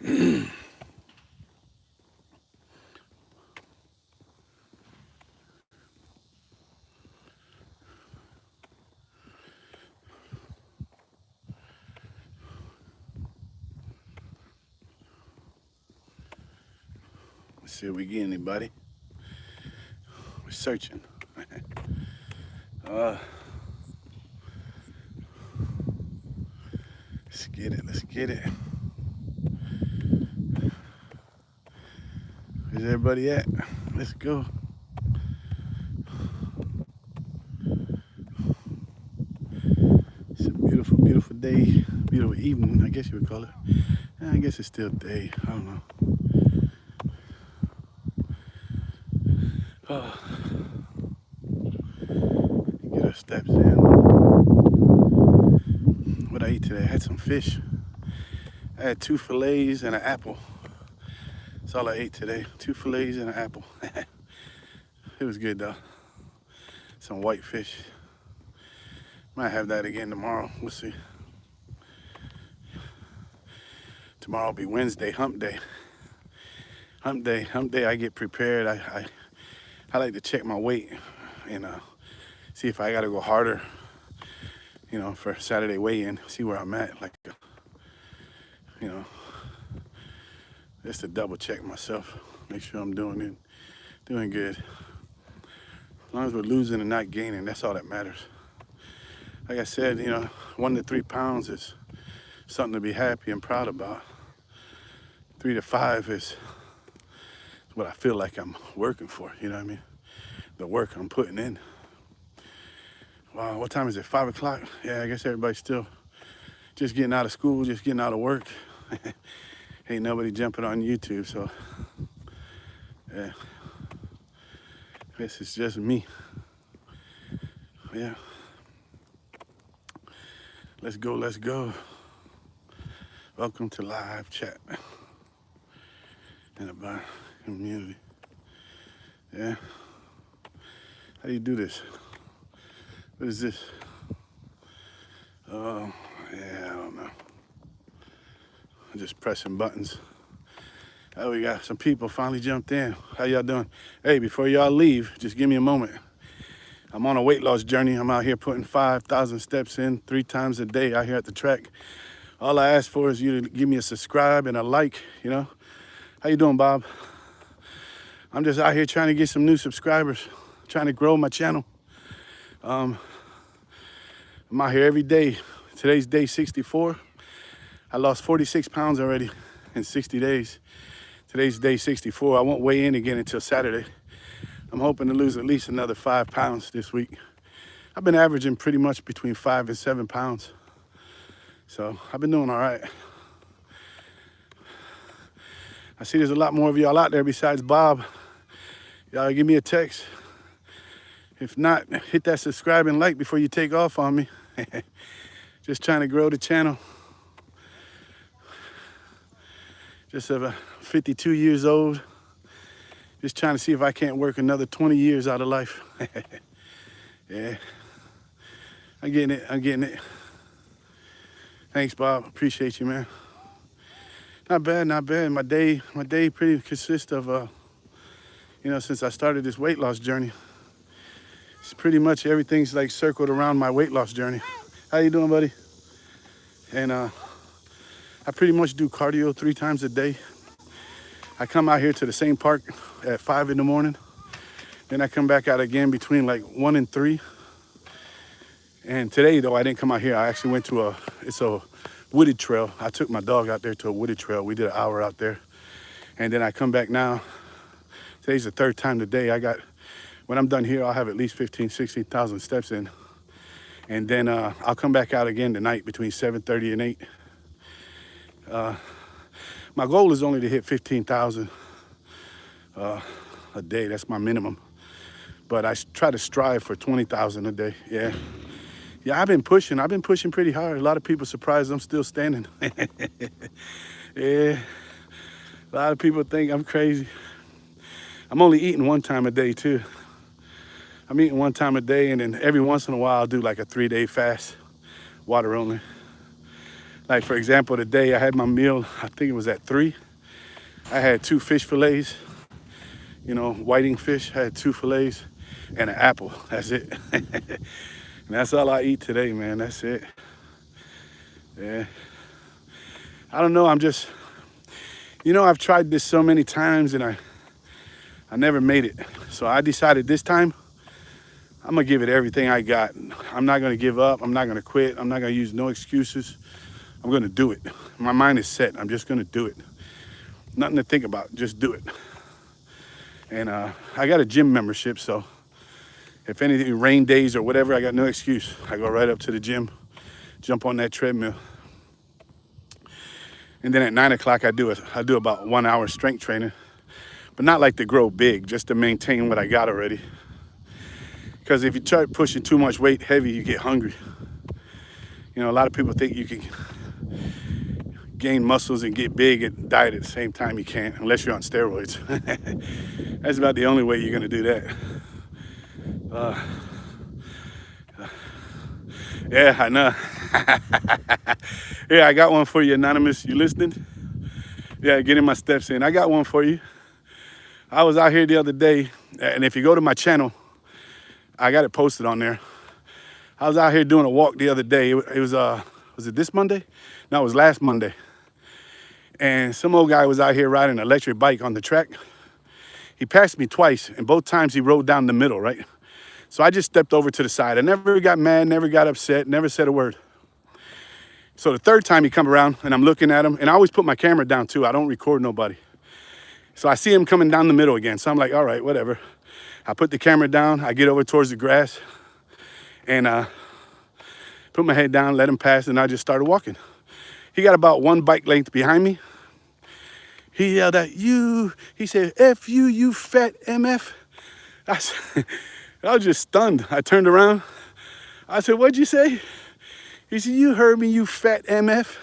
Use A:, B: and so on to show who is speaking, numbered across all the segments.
A: Let's see if we get anybody. We're searching. uh, let's get it. Let's get it. Where's everybody at? Let's go. It's a beautiful, beautiful day. Beautiful evening, I guess you would call it. I guess it's still day. I don't know. Oh, get our steps in. What I eat today? I had some fish. I had 2 fillets and an apple. That's all I ate today. 2 fillets and an apple. It was good though. Some white fish. Might have that again tomorrow. We'll see. Tomorrow will be Wednesday, hump day. Hump day, hump day. I get prepared. I like to check my weight and see if I got to go harder. You know, for Saturday weigh-in. See where I'm at. Like, you know, just to double check myself. Make sure I'm doing good. As long as we're losing and not gaining, that's all that matters. Like I said, you know, 1 to 3 pounds is something to be happy and proud about. 3 to 5 is what I feel like I'm working for, you know what I mean? The work I'm putting in. Wow, what time is it? 5 o'clock? Yeah, I guess everybody's still just getting out of school, just getting out of work. Ain't nobody jumping on YouTube, so yeah. This is just me. Yeah. Let's go, let's go. Welcome to live chat in the community. Yeah. How do you do this? What is this? Oh, yeah, I don't know. I'm just pressing buttons. Oh, we got some people finally jumped in. How y'all doing? Hey, before y'all leave, just give me a moment. I'm on a weight loss journey. I'm out here putting 5,000 steps in 3 times a day out here at the track. All I ask for is you to give me a subscribe and a like, you know? How you doing, Bob? I'm just out here trying to get some new subscribers, trying to grow my channel. I'm out here every day. Today's day 64. I lost 46 pounds already in 60 days. Today's day 64. I won't weigh in again until Saturday. I'm hoping to lose at least another 5 pounds this week. I've been averaging pretty much between 5 and 7 pounds. So I've been doing all right. I see there's a lot more of y'all out there besides Bob. Y'all give me a text. If not, hit that subscribe and like before you take off on me. Just trying to grow the channel. Just 52 years old. Just trying to see if I can't work another 20 years out of life. Yeah. I'm getting it. Thanks, Bob. Appreciate you, man. Not bad. My day pretty consists of, you know, since I started this weight loss journey, it's pretty much everything's like circled around my weight loss journey. How you doing, buddy? And I pretty much do cardio 3 times a day. I come out here to the same park at 5 in the morning. Then I come back out again between like 1 and 3. And today, though, I didn't come out here. I actually went to it's a wooded trail. I took my dog out there to a wooded trail. We did an hour out there. And then I come back now. Today's the 3rd time today. When I'm done here, I'll have at least 15, 16,000 steps in. And then I'll come back out again tonight between 7:30 and 8. My goal is only to hit 15,000 a day. That's my minimum. But I try to strive for 20,000 a day. Yeah. Yeah, I've been pushing pretty hard. A lot of people surprised I'm still standing. Yeah. A lot of people think I'm crazy. I'm only eating 1 time a day too. I'm eating 1 time a day, and then every once in a while I'll do like a 3-day fast, water only. Like for example, today I had my meal, I think it was at 3. I had 2 fish fillets, you know, whiting fish. I had 2 fillets and an apple. That's it. And that's all I eat today, man. That's it. Yeah. I don't know. I'm just, you know, I've tried this so many times and I never made it. So I decided this time I'm gonna give it everything I got. I'm not gonna give up. I'm not gonna quit. I'm not gonna use no excuses. I'm gonna do it. My mind is set. I'm just gonna do it. Nothing to think about. Just do it. And I got a gym membership, so if anything, rain days or whatever, I got no excuse. I go right up to the gym, jump on that treadmill. And then at 9 o'clock, I do about 1 hour strength training, but not like to grow big, just to maintain what I got already. Because if you try pushing too much weight heavy, you get hungry. You know, a lot of people think you can gain muscles and get big and diet at the same time. You can't, unless you're on steroids. That's about the only way you're gonna do that. Yeah, I know. Yeah, I got one for you, Anonymous. You listening? Yeah, getting my steps in. I got one for you. I was out here the other day, and if you go to my channel, I got it posted on there. I was out here doing a walk the other day. It was it this Monday? No, it was last Monday. And some old guy was out here riding an electric bike on the track. He passed me twice, and both times he rode down the middle, right? So I just stepped over to the side. I never got mad, never got upset, never said a word. So the third time he come around, and I'm looking at him, and I always put my camera down too. I don't record nobody. So I see him coming down the middle again. So I'm like, all right, whatever. I put the camera down. I get over towards the grass and put my head down, let him pass, and I just started walking. He got about 1 bike length behind me. He yelled at you. He said, F you, you fat MF. I was just stunned. I turned around. I said, what'd you say? He said, you heard me, you fat MF.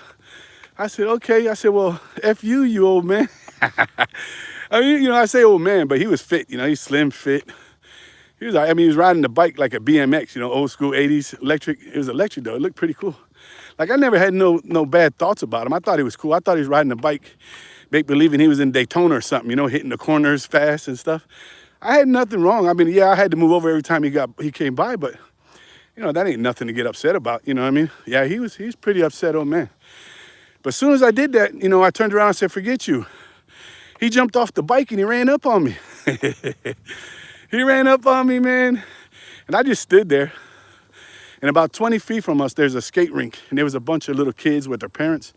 A: I said, okay. I said, well, F you, you old man. I mean, you know, I say old man, but he was fit, you know, he's slim, fit. He was riding the bike like a BMX, you know, old school 80s electric. It was electric though, it looked pretty cool. Like I never had no bad thoughts about him. I thought he was cool. I thought he was riding a bike, believing he was in Daytona or something, you know, hitting the corners fast and stuff. I had nothing wrong. I mean, yeah, I had to move over every time he came by, but you know, that ain't nothing to get upset about, you know what I mean? Yeah, he's pretty upset, old man. But as soon as I did that, you know, I turned around and said, forget you. He jumped off the bike and he ran up on me. He ran up on me, man. And I just stood there. And about 20 feet from us, there's a skate rink. And there was a bunch of little kids with their parents.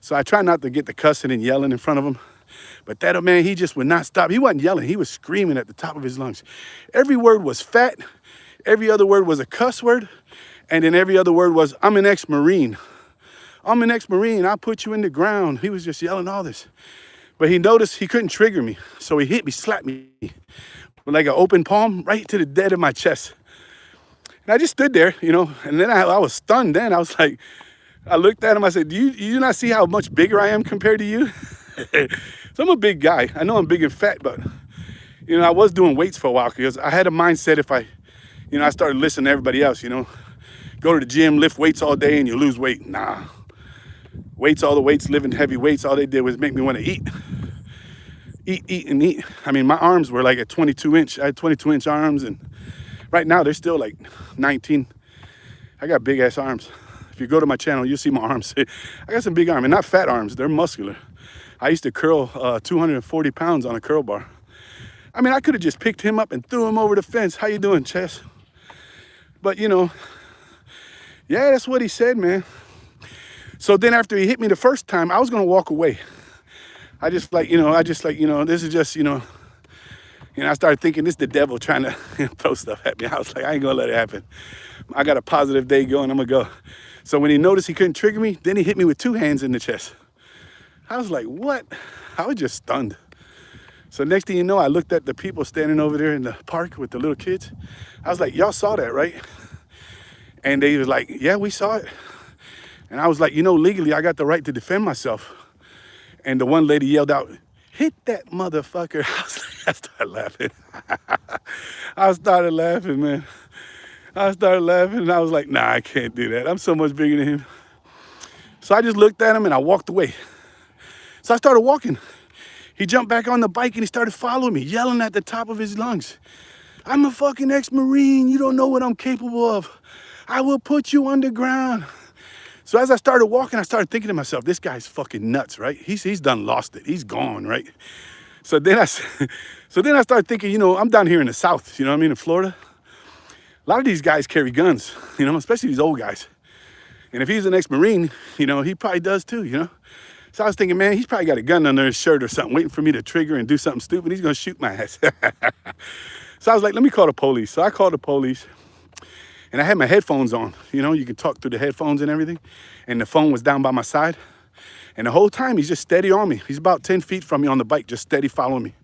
A: So I tried not to get the cussing and yelling in front of them. But that man, he just would not stop. He wasn't yelling. He was screaming at the top of his lungs. Every word was fat. Every other word was a cuss word. And then every other word was, I'm an ex-Marine. I'm an ex-Marine. I'll put you in the ground. He was just yelling all this. But he noticed he couldn't trigger me. So he hit me, slapped me with like an open palm right to the dead of my chest. And I just stood there, you know, and then I was stunned then. I was like, I looked at him, I said, do you not see how much bigger I am compared to you? So I'm a big guy. I know I'm big and fat, but, you know, I was doing weights for a while because I had a mindset if I started listening to everybody else, you know, go to the gym, lift weights all day and you lose weight. Nah. All the weights, lifting heavy weights, all they did was make me want to eat. Eat. I mean, my arms were like a 22-inch. I had 22-inch arms, and right now they're still like 19. I got big-ass arms. If you go to my channel, you'll see my arms. I got some big arms, and not fat arms. They're muscular. I used to curl 240 pounds on a curl bar. I mean, I could have just picked him up and threw him over the fence. How you doing, Chess? But, you know, yeah, that's what he said, man. So then after he hit me the first time, I was going to walk away. I just like, you know, this is just, you know, I started thinking this is the devil trying to throw stuff at me. I was like, I ain't going to let it happen. I got a positive day going. I'm going to go. So when he noticed he couldn't trigger me, then he hit me with 2 hands in the chest. I was like, what? I was just stunned. So next thing you know, I looked at the people standing over there in the park with the little kids. I was like, y'all saw that, right? And they was like, yeah, we saw it. And I was like, you know, legally, I got the right to defend myself. And the one lady yelled out, hit that motherfucker. I started laughing. I started laughing, man. I started laughing, and I was like, nah, I can't do that. I'm so much bigger than him. So I just looked at him and I walked away. So I started walking. He jumped back on the bike and he started following me, yelling at the top of his lungs. I'm a fucking ex-Marine. You don't know what I'm capable of. I will put you underground. So as I started walking, I started thinking to myself, this guy's fucking nuts, right? He's done lost it. He's gone, right? So then I started thinking, you know, I'm down here in the South, you know what I mean, in Florida. A lot of these guys carry guns, you know, especially these old guys. And if he's an ex-Marine, you know, he probably does too, you know. So I was thinking, man, he's probably got a gun under his shirt or something, waiting for me to trigger and do something stupid. He's gonna shoot my ass. So I was like, let me call the police. So I called the police and I had my headphones on. You know, you can talk through the headphones and everything. And the phone was down by my side. And the whole time he's just steady on me. He's about 10 feet from me on the bike, just steady following me.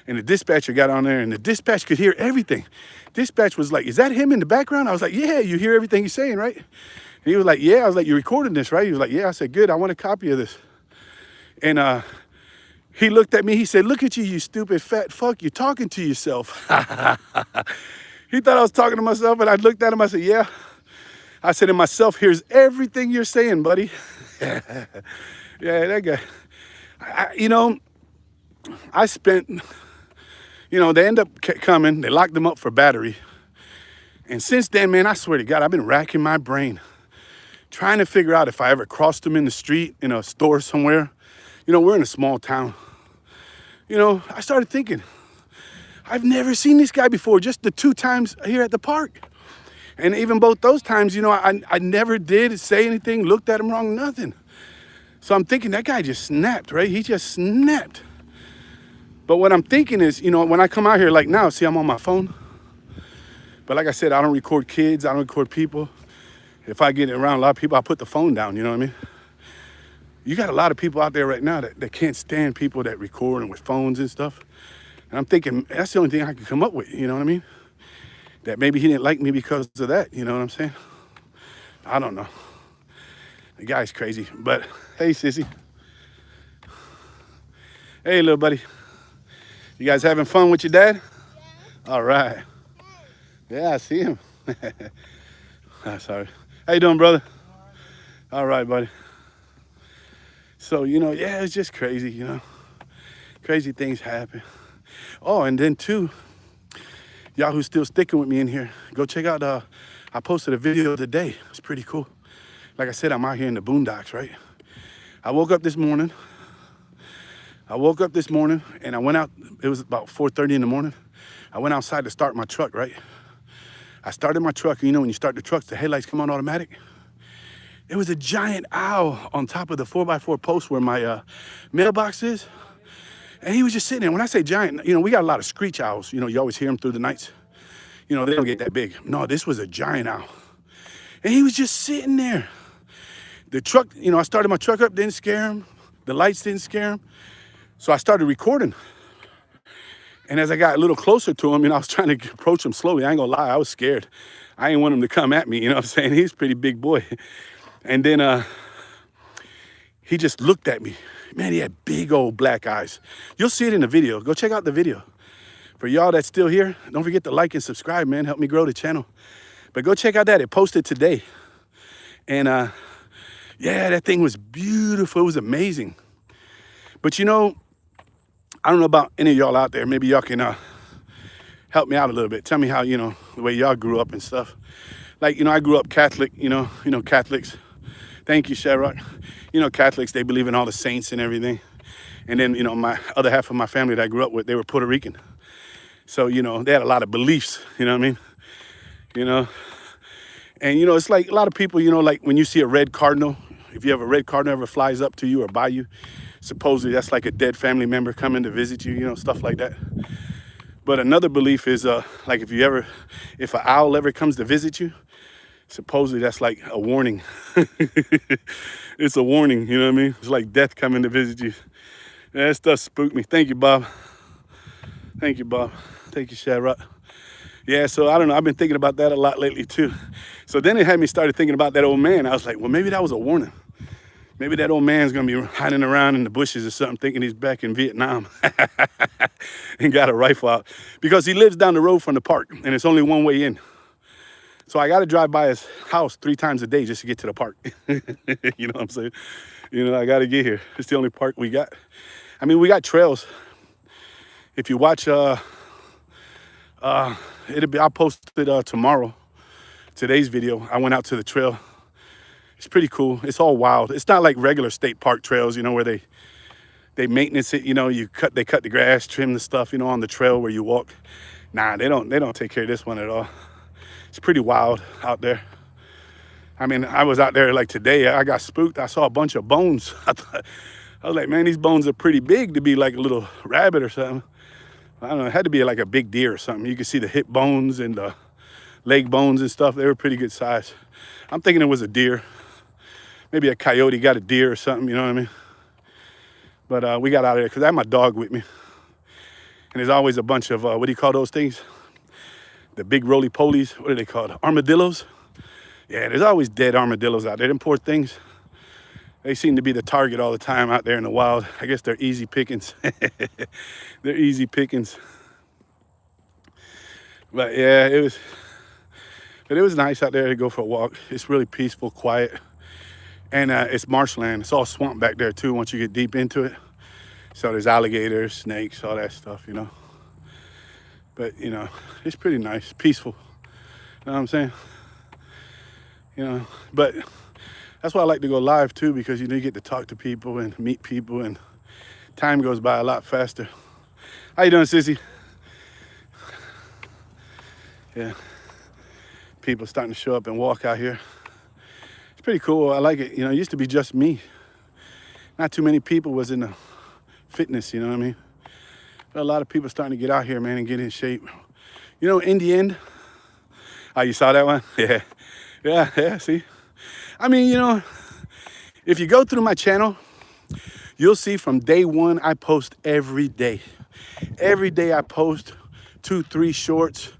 A: And the dispatcher got on there and the dispatch could hear everything. Dispatch was like, is that him in the background? I was like, yeah, you hear everything he's saying, right? And he was like, yeah. I was like, you're recording this, right? He was like, yeah. I said, good, I want a copy of this. And he looked at me, he said, look at you, you stupid fat fuck, you're talking to yourself. He thought I was talking to myself, and I looked at him, I said, yeah. I said to myself, here's everything you're saying, buddy. Yeah, that guy. You know, I spent, you know, they end up coming, they locked them up for battery. And since then, man, I swear to God, I've been racking my brain, trying to figure out if I ever crossed him in the street, in a store somewhere. You know, we're in a small town. You know, I started thinking, I've never seen this guy before, just the 2 times here at the park. And even both those times, you know, I never did say anything, looked at him wrong, nothing. So I'm thinking that guy just snapped, right? He just snapped. But what I'm thinking is, you know, when I come out here like now, see, I'm on my phone. But like I said, I don't record kids, I don't record people. If I get around a lot of people, I put the phone down, you know what I mean? You got a lot of people out there right now that can't stand people that record and with phones and stuff. And I'm thinking, that's the only thing I can come up with, you know what I mean? That maybe he didn't like me because of that, you know what I'm saying? I don't know. The guy's crazy, but hey, sissy. Hey, little buddy. You guys having fun with your dad? Yeah. All right. Yeah, I see him. Sorry. How you doing, brother? All right, buddy. So, you know, yeah, it's just crazy, you know. Crazy things happen. Oh, and then too, y'all who's still sticking with me in here, go check out, I posted a video today. It's pretty cool. Like I said, I'm out here in the boondocks, right? I woke up this morning and I went out, it was about 4:30 in the morning. I went outside to start my truck, right? I started my truck, and you know, when you start the trucks, the headlights come on automatic. There was a giant owl on top of the 4x4 post where my mailbox is. And he was just sitting there. When I say giant, you know, we got a lot of screech owls. You know, you always hear them through the nights. You know, they don't get that big. No, this was a giant owl. And he was just sitting there. The truck, you know, I started my truck up, didn't scare him. The lights didn't scare him. So I started recording. And as I got a little closer to him, you know, I was trying to approach him slowly. I ain't gonna lie, I was scared. I didn't want him to come at me, you know what I'm saying? He's a pretty big boy. And then he just looked at me. Man, he had big old black eyes. You'll see it in the video. Go check out the video. For y'all that's still here, don't forget to like and subscribe, man. Help me grow the channel. But go check out that. It posted today. And yeah, that thing was beautiful. It was amazing. But you know, I don't know about any of y'all out there. Maybe y'all can help me out a little bit. Tell me how, you know, the way y'all grew up and stuff. Like, you know, I grew up Catholic, you know, Catholics. Thank you, Sherrock. You know, Catholics, they believe in all the saints and everything. And then, you know, my other half of my family that I grew up with, they were Puerto Rican. So, you know, they had a lot of beliefs, you know what I mean? You know, and, you know, it's like a lot of people, you know, like when you see a red cardinal, if you have a red cardinal ever flies up to you or by you, supposedly that's like a dead family member coming to visit you, you know, stuff like that. But another belief is like if an owl ever comes to visit you, supposedly that's like a warning. It's a warning, you know what I mean? It's like death coming to visit you. Yeah, that stuff spooked me. Thank you, Bob. Thank you, Bob. Thank you, Sherrock. Yeah, so I don't know. I've been thinking about that a lot lately too. So then it had me started thinking about that old man. I was like, well, maybe that was a warning. Maybe that old man's gonna be hiding around in the bushes or something, thinking he's back in Vietnam and got a rifle out. Because he lives down the road from the park and it's only one way in. So I got to drive by his house 3 times a day just to get to the park. You know what I'm saying? You know, I got to get here. It's the only park we got. I mean, we got trails. If you watch, I'll post it tomorrow. Today's video, I went out to the trail. It's pretty cool. It's all wild. It's not like regular state park trails, you know, where they maintenance it. You know, they cut the grass, trim the stuff, you know, on the trail where you walk. Nah, they don't take care of this one at all. It's pretty wild out there. I mean, I was out there like today. I got spooked. I saw a bunch of bones. I was like, man, these bones are pretty big to be like a little rabbit or something. I don't know. It had to be like a big deer or something. You could see the hip bones and the leg bones and stuff. They were pretty good size. I'm thinking it was a deer. Maybe a coyote got a deer or something, you know what I mean? But we got out of there because I had my dog with me. And there's always a bunch of, what do you call those things? The big roly-polies. What are they called? Armadillos? Yeah, there's always dead armadillos out there. Them poor things. They seem to be the target all the time out there in the wild. I guess they're easy pickings. They're easy pickings. But yeah, it was nice out there to go for a walk. It's really peaceful, quiet. And it's marshland. It's all swamp back there too once you get deep into it. So there's alligators, snakes, all that stuff, you know. But, you know, it's pretty nice, peaceful. You know what I'm saying? You know, but that's why I like to go live too, because you get to talk to people and meet people, and time goes by a lot faster. How you doing, sissy? Yeah, people starting to show up and walk out here. It's pretty cool. I like it. You know, it used to be just me. Not too many people was in the fitness, you know what I mean? But a lot of people starting to get out here, man, and get in shape. You know, in the end, oh, you saw that one? Yeah. Yeah, see? I mean, you know, if you go through my channel, you'll see from day one, I post every day. Every day I post 2, 3 shorts,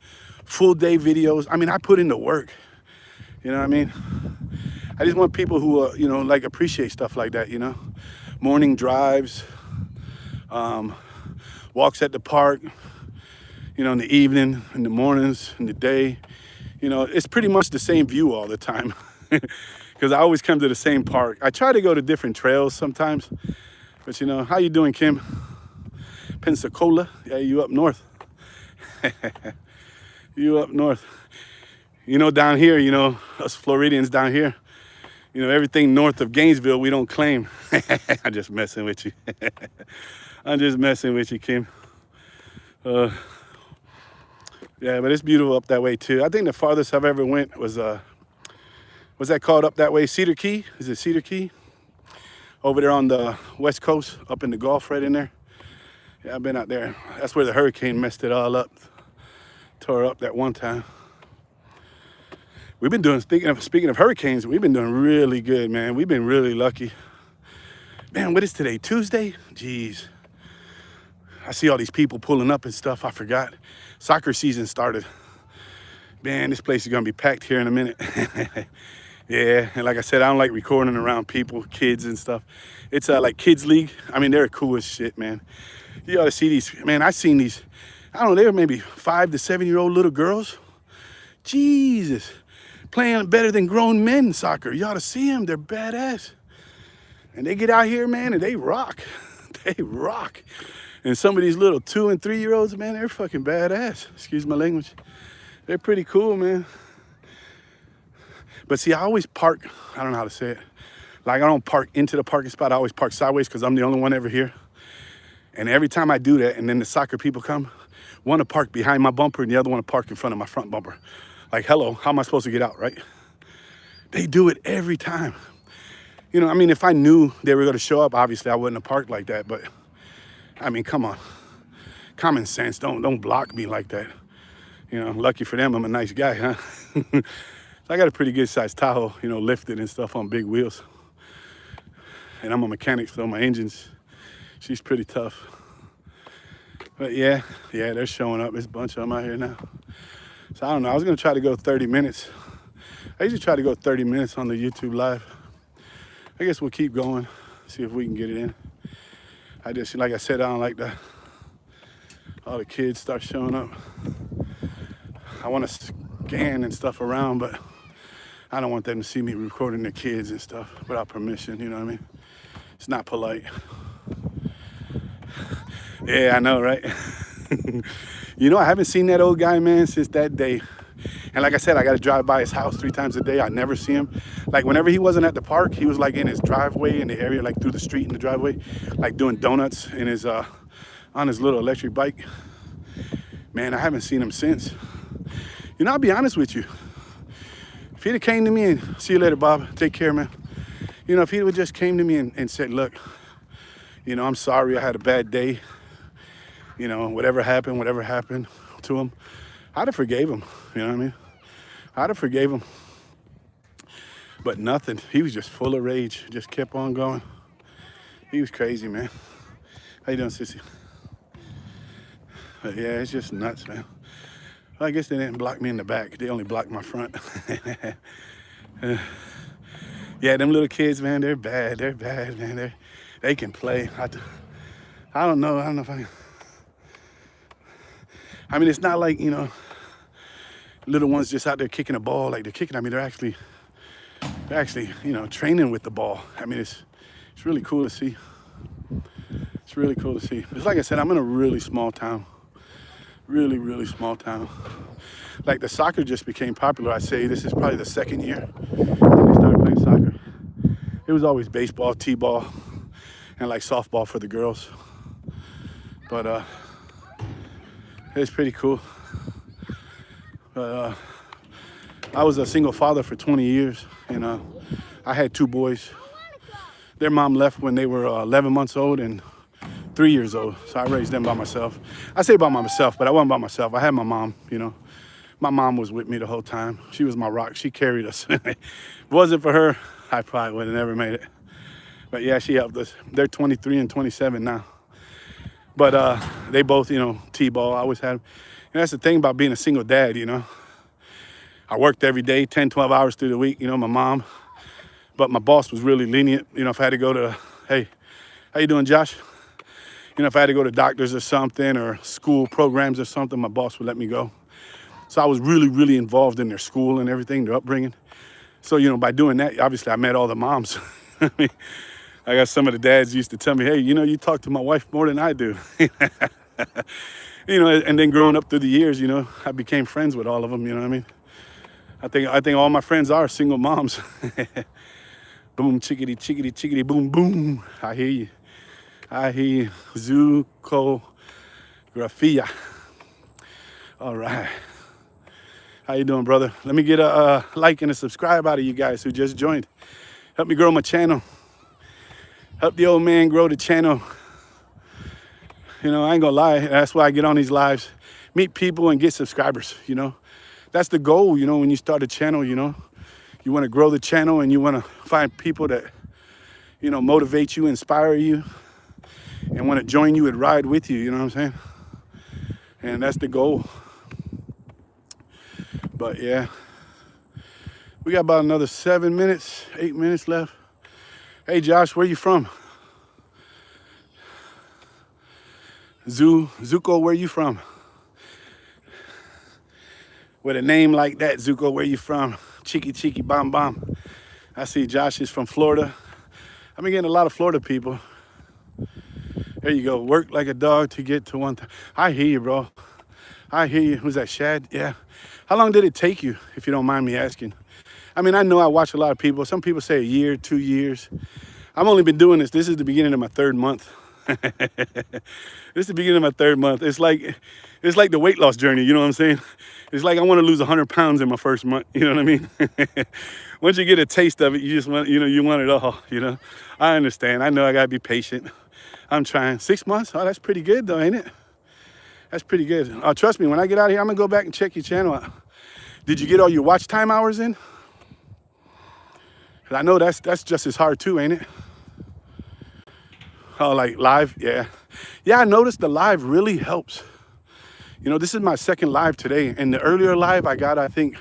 A: full day videos. I mean, I put in the work. You know what I mean? I just want people who, you know, like appreciate stuff like that, you know? Morning drives, walks at the park, you know, in the evening, in the mornings, in the day. You know, it's pretty much the same view all the time because I always come to the same park. I try to go to different trails sometimes, but you know, how you doing, Kim? Pensacola? Yeah, you up north. You up north. You know, down here, you know, us Floridians down here, you know, everything north of Gainesville, we don't claim. I'm just messing with you. I'm just messing with you, Kim. Yeah, but it's beautiful up that way too. I think the farthest I've ever went was that called up that way? Cedar Key? Is it Cedar Key? Over there on the west coast, up in the Gulf, right in there. Yeah, I've been out there. That's where the hurricane messed it all up. Tore up that one time. We've been doing, speaking of hurricanes, we've been doing really good, man. We've been really lucky. Man, what is today? Tuesday? Jeez. I see all these people pulling up and stuff. I forgot. Soccer season started. Man, this place is gonna be packed here in a minute. Yeah, and like I said, I don't like recording around people, kids and stuff. It's like kids league. I mean, they're cool as shit, man. You ought to see these, man, I seen these, I don't know, they were maybe 5 to 7-year-old little girls. Jesus, playing better than grown men soccer. You ought to see them, they're badass. And they get out here, man, and they rock. They rock. And some of these little 2 and 3-year-olds, man, they're fucking badass. Excuse my language. They're pretty cool, man. But see, I always park, I don't know how to say it. Like, I don't park into the parking spot. I always park sideways because I'm the only one ever here. And every time I do that, and then the soccer people come, one to park behind my bumper and the other one to park in front of my front bumper. Like, hello, how am I supposed to get out, right? They do it every time. You know, I mean, if I knew they were going to show up, obviously I wouldn't have parked like that. But, I mean, come on. Common sense, don't block me like that. You know, lucky for them, I'm a nice guy, huh? I got a pretty good sized Tahoe, you know, lifted and stuff on big wheels. And I'm a mechanic, so my engine's, she's pretty tough. But yeah, they're showing up. There's a bunch of them out here now. So I don't know, I was gonna try to go 30 minutes. I usually try to go 30 minutes on the YouTube live. I guess we'll keep going, see if we can get it in. I just, like I said, I don't like all the kids start showing up. I want to scan and stuff around, but I don't want them to see me recording their kids and stuff without permission, you know what I mean? It's not polite. Yeah, I know, right? You know, I haven't seen that old guy, man, since that day. And like I said, I got to drive by his house 3 times a day. I never see him. Like whenever he wasn't at the park, he was like in his driveway in the area, like through the street in the driveway, like doing donuts in his on his little electric bike. Man, I haven't seen him since. You know, I'll be honest with you. If he'd have came to me and, see you later, Bob, take care, man. You know, if he would just came to me and said, look, you know, I'm sorry, I had a bad day. You know, whatever happened to him, I'd have forgave him, you know what I mean? I'd have forgave him. But nothing, he was just full of rage, just kept on going. He was crazy, man. How you doing, sissy? But yeah, it's just nuts, man. Well, I guess they didn't block me in the back. They only blocked my front. Yeah, them little kids, man, they're bad. They're bad, man. They can play. I don't know if I mean, it's not like, you know, little ones just out there kicking a ball like they're kicking. I mean, they're actually, you know, training with the ball. I mean, it's really cool to see. It's really cool to see. It's like I said, I'm in a really small town. Really, really small town. Like the soccer just became popular. I say this is probably the 2nd year they started playing soccer. It was always baseball, t-ball, and like softball for the girls. But it's pretty cool. I was a single father for 20 years, and I had 2 boys. Their mom left when they were 11 months old and 3 years old, so I raised them by myself. I say by myself, but I wasn't by myself. I had my mom, you know. My mom was with me the whole time. She was my rock. She carried us. If it wasn't for her, I probably would have never made it. But yeah, she helped us. They're 23 and 27 now. But they both, you know, t-ball. I always had them. And that's the thing about being a single dad, you know. I worked every day, 10, 12 hours through the week, you know, my mom. But my boss was really lenient. You know, if I had to go to, hey, how you doing, Josh? You know, if I had to go to doctors or something or school programs or something, my boss would let me go. So I was really, really involved in their school and everything, their upbringing. So, you know, by doing that, obviously I met all the moms. I mean, I got some of the dads used to tell me, hey, you know, you talk to my wife more than I do. You know, and then growing up through the years, you know, I became friends with all of them, you know what I mean? I think all my friends are single moms. Boom, chickity, chickity, chickity, boom, boom. I hear you. I hear you. Zukographia. All right. How you doing, brother? Let me get a like and a subscribe out of you guys who just joined. Help me grow my channel. Help the old man grow the channel. You know, I ain't gonna lie. That's why I get on these lives. Meet people and get subscribers, you know. That's the goal, you know, when you start a channel, you know. You want to grow the channel and you want to find people that, you know, motivate you, inspire you, and want to join you and ride with you, you know what I'm saying? And that's the goal. But yeah, we got about another 7 minutes, 8 minutes left. Hey Josh, where you from? Zuko, where you from? With a name like that, Zuko, where you from? Cheeky, cheeky, bomb, bomb. I see Josh is from Florida. I've been getting a lot of Florida people. There you go. Work like a dog to get to one thing. I hear you, bro. I hear you. Who's that, Shad? Yeah. How long did it take you, if you don't mind me asking? I mean, I know I watch a lot of people. Some people say a year, 2 years. I've only been doing this. This is the beginning of my 3rd month. This is the beginning of my 3rd month. It's like the weight loss journey. You know what I'm saying? It's like I want to lose 100 pounds in my 1st month. You know what I mean? Once you get a taste of it, you just want, you know, you want it all. You know, I understand. I know I gotta be patient. I'm trying. 6 months? Oh, that's pretty good though, ain't it? That's pretty good. Trust me, when I get out of here, I'm gonna go back and check your channel out. Did you get all your watch time hours in? Cause I know that's just as hard too, ain't it? Oh, like live? Yeah. Yeah, I noticed the live really helps. You know, this is my 2nd live today. And the earlier live I got, I think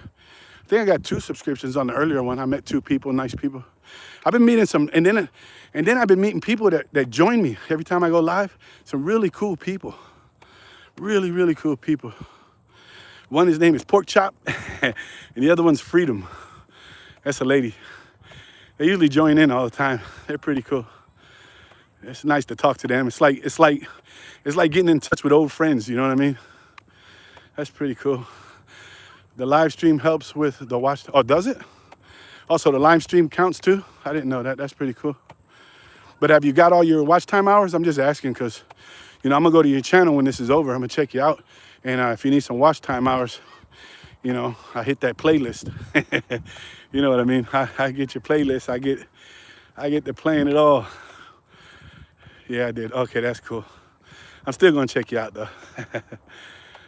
A: I got 2 subscriptions on the earlier one. I met 2 people, nice people. I've been meeting some, and then I've been meeting people that join me every time I go live. Some really cool people. Really, really cool people. One, his name is Pork Chop, and the other one's Freedom. That's a lady. They usually join in all the time. They're pretty cool. It's nice to talk to them. It's like getting in touch with old friends. You know what I mean? That's pretty cool. The live stream helps with the watch. Oh, does it? Also, the live stream counts too. I didn't know that. That's pretty cool. But have you got all your watch time hours? I'm just asking because, I'm gonna go to your channel when this is over. I'm gonna check you out, and if you need some watch time hours, I hit that playlist. You know what I mean? I get your playlist. I get to playing it all. Yeah, I did. Okay, that's cool. I'm still gonna check you out though. But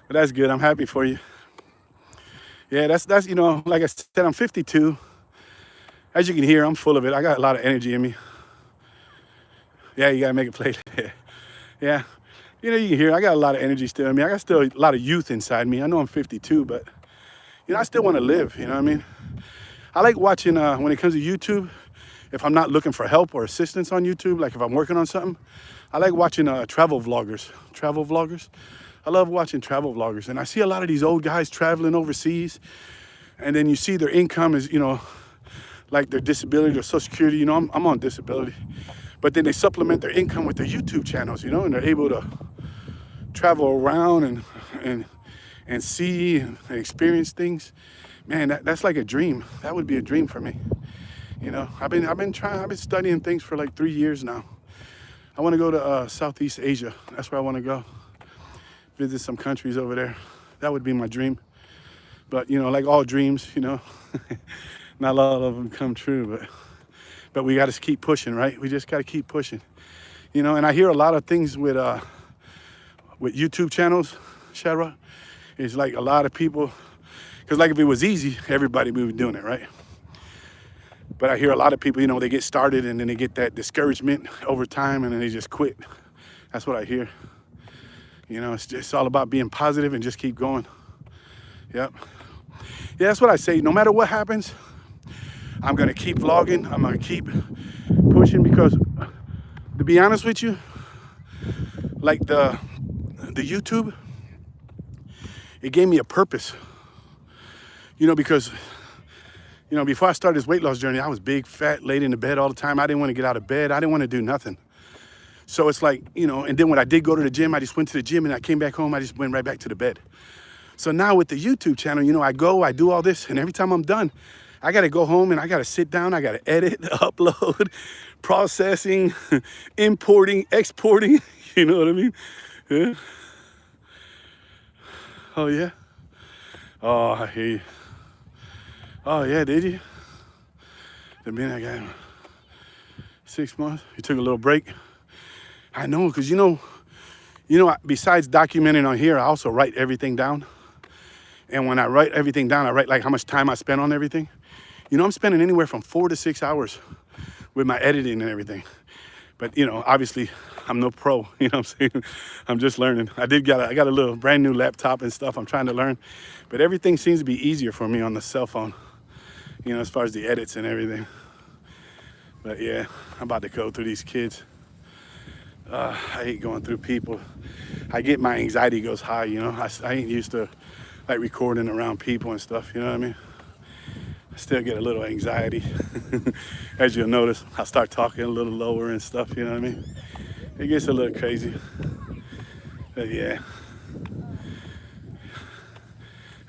A: that's good. I'm happy for you. Yeah, that's like I said, I'm 52. As you can hear, I'm full of it. I got a lot of energy in me. Yeah, you gotta make it play. Yeah. You can hear I got a lot of energy still in me. I got still a lot of youth inside me. I know I'm 52, but I still want to live, you know what I mean? I like watching, when it comes to YouTube, if I'm not looking for help or assistance on YouTube, like if I'm working on something, I like watching travel vloggers. I love watching travel vloggers. And I see a lot of these old guys traveling overseas, and then you see their income is, like their disability or Social Security. I'm on disability. But then they supplement their income with their YouTube channels, and they're able to travel around and see and experience things. Man, that's like a dream. That would be a dream for me. I've been studying things for like 3 years now. I want to go to Southeast Asia. That's where I want to go. Visit some countries over there. That would be my dream. But like all dreams, not a lot of them come true. But we got to keep pushing, right? We just got to keep pushing. And I hear a lot of things with YouTube channels, Shadrach. It's like a lot of people, because like if it was easy, everybody would be doing it, right? But I hear a lot of people, they get started and then they get that discouragement over time and then they just quit. That's what I hear. It's just all about being positive and just keep going. Yep. Yeah, that's what I say. No matter what happens, I'm going to keep vlogging. I'm going to keep pushing because, to be honest with you, like the YouTube, it gave me a purpose. Because, before I started this weight loss journey, I was big, fat, laid in the bed all the time. I didn't want to get out of bed. I didn't want to do nothing. So it's like, and then when I did go to the gym, I just went to the gym and I came back home, I just went right back to the bed. So now with the YouTube channel, I do all this, and every time I'm done, I got to go home and I got to sit down, I got to edit, upload, processing, importing, exporting, you know what I mean? Yeah. Oh, yeah? Oh, I hear you. Oh, yeah, did you? The minute I got 6 months, you took a little break. I know, because besides documenting on here, I also write everything down. And when I write everything down, I write like how much time I spend on everything. I'm spending anywhere from 4 to 6 hours with my editing and everything. But, obviously I'm no pro, what I'm saying? I'm just learning. I got a little brand new laptop and stuff I'm trying to learn, but everything seems to be easier for me on the cell phone, as far as the edits and everything. But yeah, I'm about to go through these kids. I hate going through people. My anxiety goes high, I ain't used to like recording around people and stuff, you know what I mean? I still get a little anxiety. As you'll notice, I start talking a little lower and stuff, you know what I mean? It gets a little crazy. But yeah.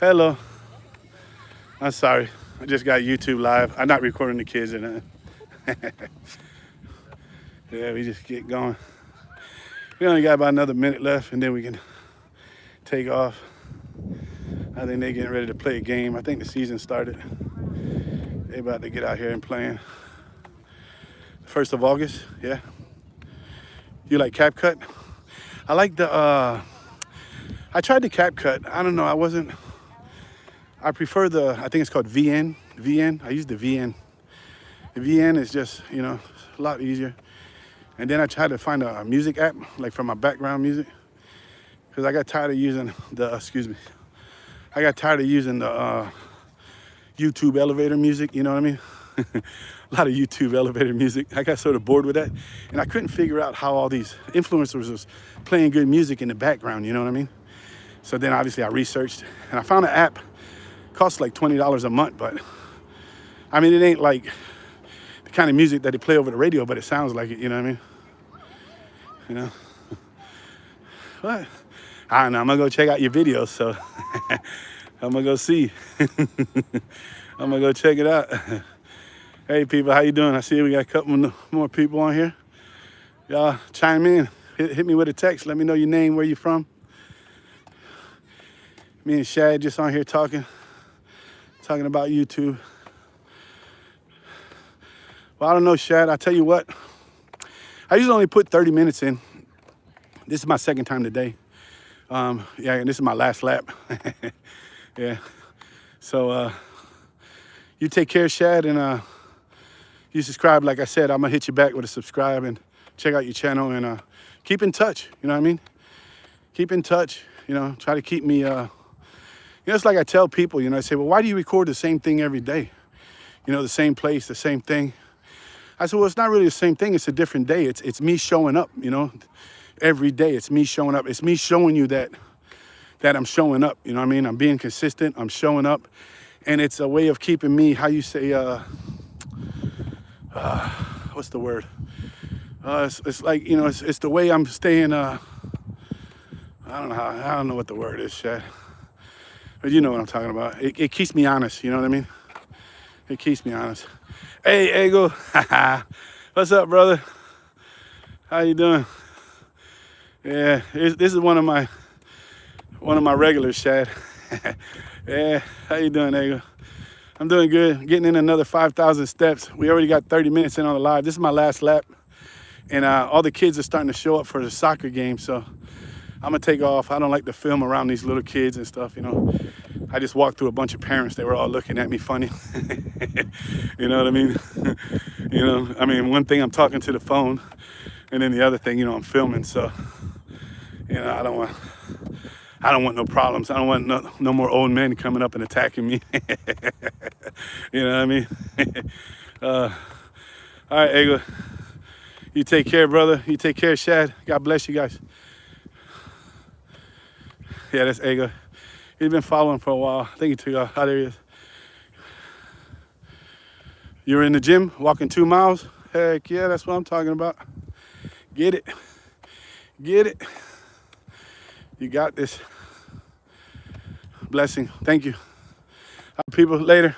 A: Hello. I'm sorry. I just got YouTube live. I'm not recording the kids or nothing. Yeah, we just get going. We only got about another minute left and then we can take off. I think they're getting ready to play a game. I think the season started. They about to get out here and playing. 1st of August, yeah. You like CapCut? I like I tried the CapCut. I don't know, I prefer I think it's called VN. I use the VN. The VN is just, a lot easier. And then I tried to find a music app, like for my background music. Because I got tired of using the YouTube elevator music, you know what I mean? A lot of YouTube elevator music. I got sort of bored with that. And I couldn't figure out how all these influencers was playing good music in the background, you know what I mean? So then obviously I researched and I found an app. It costs like $20 a month, but I mean, it ain't like the kind of music that they play over the radio, but it sounds like it, you know what I mean? You know? But I don't know, I'm gonna go check out your videos, so I'm gonna go see. I'm gonna go check it out. Hey people, how you doing? I see we got a couple more people on here. Y'all chime in, hit me with a text, let me know your name, where you from. Me and Shad just on here talking about YouTube. Well, I don't know, Shad, I tell you what, I usually only put 30 minutes in. This is my second time today. Yeah, and this is my last lap. Yeah. So you take care, Shad, and you subscribe. Like I said, I'm gonna hit you back with a subscribe and check out your channel and keep in touch. You know what I mean? Keep in touch. You know, try to keep me. You know, it's like I tell people. You know, I say, well, why do you record the same thing every day? You know, the same place, the same thing. I said, well, it's not really the same thing. It's a different day. It's me showing up. You know, every day it's me showing up. It's me showing you that I'm showing up. You know what I mean? I'm being consistent. I'm showing up, and it's a way of keeping me. How you say? What's the word? It's like, you know, it's the way I'm staying. I don't know what the word is, Shad. But you know what I'm talking about. It keeps me honest. You know what I mean? It keeps me honest. Hey, Ego. What's up, brother? How you doing? Yeah, this is one of my regulars, Shad. Yeah, how you doing, Ego? I'm doing good. Getting in another 5,000 steps. We already got 30 minutes in on the live. This is my last lap. And all the kids are starting to show up for the soccer game, so I'm gonna take off. I don't like to film around these little kids and stuff, you know. I just walked through a bunch of parents. They were all looking at me funny. You know what I mean? You know, I mean, one thing I'm talking to the phone, and then the other thing, you know, I'm filming. So, you know, I don't want no problems. I don't want no more old men coming up and attacking me. You know what I mean? All right, Ego. You take care, brother. You take care, Shad. God bless you guys. Yeah, that's Ego. He's been following for a while. I think he took off. Oh, there he is. You were in the gym, walking 2 miles? Heck yeah, that's what I'm talking about. Get it. Get it. You got this. Blessing. Thank you. People, later.